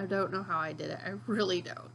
I don't know how I did it. I really don't.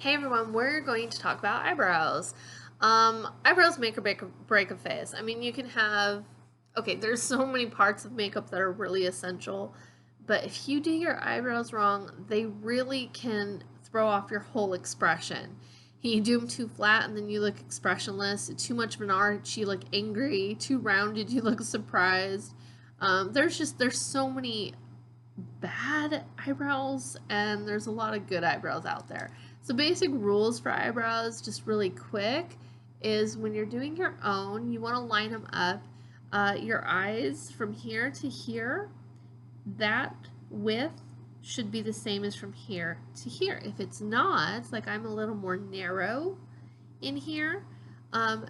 Hey everyone, we're going to talk about eyebrows. Eyebrows make or break a face. I mean, you can have, okay, there's so many parts of makeup that are really essential, but if you do your eyebrows wrong, they really can throw off your whole expression. You do them too flat and then you look expressionless. Too much of an arch, you look angry. Too rounded, you look surprised. There's so many bad eyebrows and there's a lot of good eyebrows out there. So basic rules for eyebrows, just really quick, is when you're doing your own, you want to line them up. Your eyes from here to here, that width should be the same as from here to here. If it's not, like I'm a little more narrow in here, my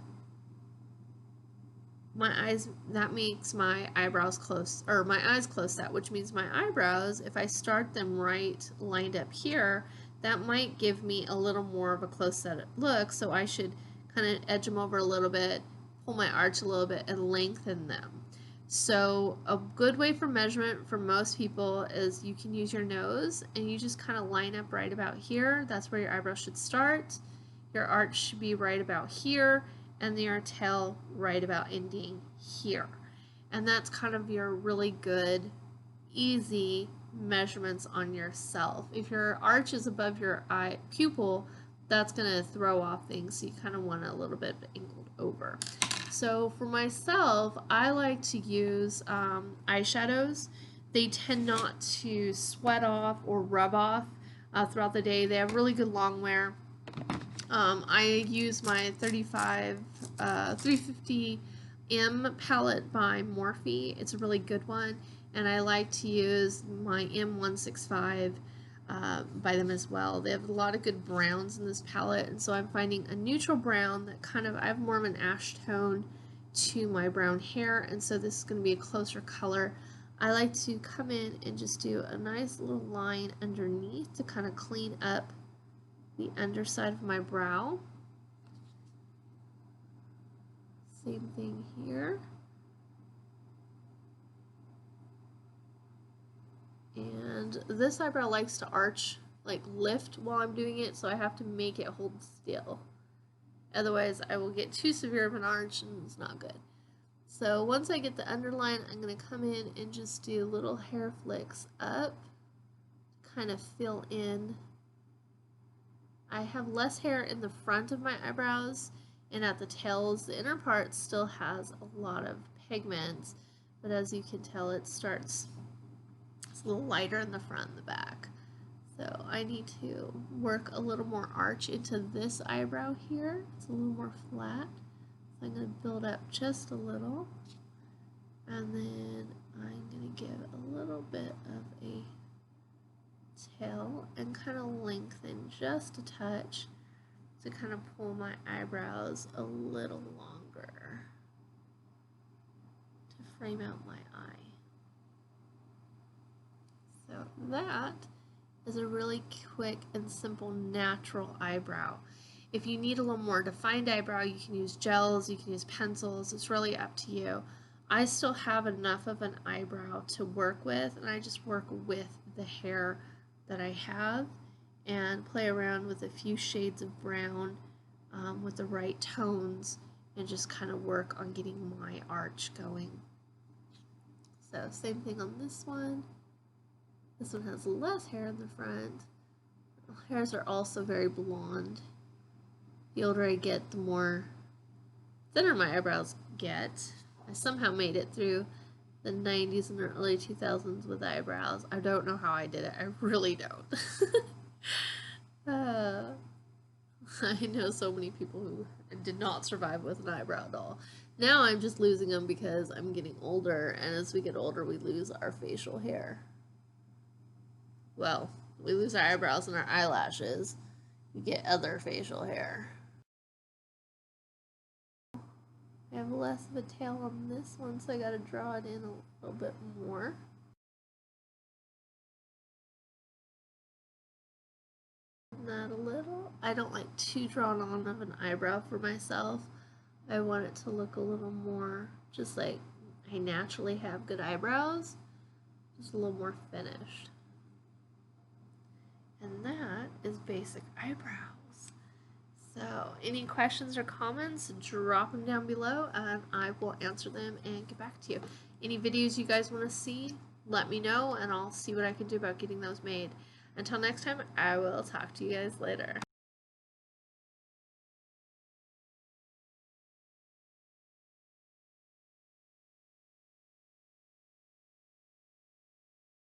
eyes, that makes my eyebrows close, or my eyes close set, which means my eyebrows, if I start them right lined up here, that might give me a little more of a close set look, so I should kind of edge them over a little bit, pull my arch a little bit, and lengthen them. So a good way for measurement for most people is you can use your nose and you just kind of line up right about here. That's where your eyebrow should start. Your arch should be right about here, and your tail right about ending here. And that's kind of your really good, easy measurements on yourself. If your arch is above your eye pupil, that's going to throw off things, so you kind of want it a little bit angled over. So for myself, I like to use eyeshadows. They tend not to sweat off or rub off throughout the day. They have really good long wear. I use my 350M palette by Morphe. It's a really good one, and I like to use my M165 by them as well. They have a lot of good browns in this palette, and so I'm finding a neutral brown that kind of, I have more of an ash tone to my brown hair, and so this is going to be a closer color. I like to come in and just do a nice little line underneath to kind of clean up the underside of my brow. Same thing here. And this eyebrow likes to arch, like lift while I'm doing it, so I have to make it hold still. Otherwise, I will get too severe of an arch and it's not good. So once I get the underline, I'm going to come in and just do little hair flicks up, kind of fill in. I have less hair in the front of my eyebrows and at the tails. The inner part still has a lot of pigment, but as you can tell, it's a little lighter in the front and the back. So I need to work a little more arch into this eyebrow here. It's a little more flat. So I'm going to build up just a little, and then I'm going to give a little bit of a tail and kind of lengthen just a touch to kind of pull my eyebrows a little longer to frame out my eye. So that is a really quick and simple natural eyebrow. If you need a little more defined eyebrow, you can use gels, you can use pencils, it's really up to you. I still have enough of an eyebrow to work with, and I just work with the hair that I have and play around with a few shades of brown with the right tones and just kind of work on getting my arch going. So same thing on this one. This one has less hair in the front. Hairs are also very blonde. The older I get, the more thinner my eyebrows get. I somehow made it through the 90s and the early 2000s with eyebrows. I don't know how I did it. I really don't. I know so many people who did not survive with an eyebrow at all. Now I'm just losing them because I'm getting older, and as we get older, we lose our facial hair. Well, we lose our eyebrows and our eyelashes, you get other facial hair. I have less of a tail on this one, so I gotta draw it in a little bit more. That a little. I don't like too drawn on of an eyebrow for myself. I want it to look a little more just like I naturally have good eyebrows, just a little more finished. And that is basic eyebrows. So any questions or comments, drop them down below and I will answer them and get back to you. Any videos you guys want to see, let me know and I'll see what I can do about getting those made. Until next time, I will talk to you guys later.